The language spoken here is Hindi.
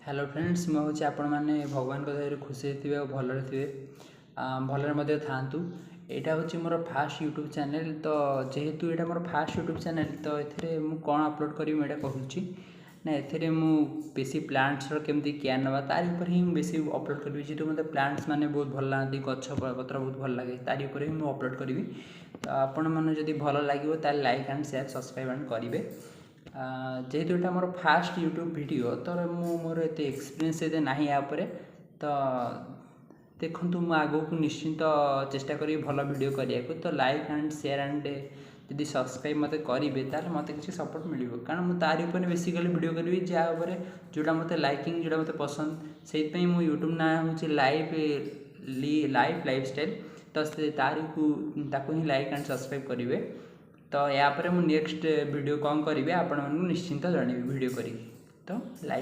हेलो फ्रेंड्स मु हूँ आपण मैंने भगवान दया खुशी थे भलरे थे भलरे थातु यहाँ हूँ मोर फास्ट यूट्यूब चैनल। तो जेहेतु यहाँ मोर फास्ट यूट्यूब चैनल तो ये कौन अपलोड करी कहूँ ना ए बेसी प्लांट्स केमती केयर ना तार उपर ही बेसी अपलोड करी जी मतलब प्लांट्स मैंने बहुत भल लगती गछ पत्र बहुत भल लगे तार उपर ही मुझे अपलोड करी। तो आपण मैंने जदि भल लगे like and share subscribe and करेंगे। जेहेतु यहाँ मोर फास्ट यूट्यूब वीडियो तो मोर एत एक्सपीरियंस ये ना यापर तो देखूँ मुझे आगो को निश्चिंत चेष्टा करी भल वीडियो करने को। तो लाइक एंड शेयर एंड जदि सब्सक्राइब मत करेंगे ताल मत किसी सपोर्ट मिल कारण मुझे तार बेसिकली वीडियो करी जहाँ जोटा मत लाइकिंग जोटा मत पसंद से मो यूट्यूब ना हूँ लाइफस्टाइल। तो तार को ही लाइक एंड सब्सक्राइब करेंगे। तो या पर मु नेक्स्ट वीडियो कौन करी आपण निश्चिंत जनइबी वीडियो करी। तो लाइक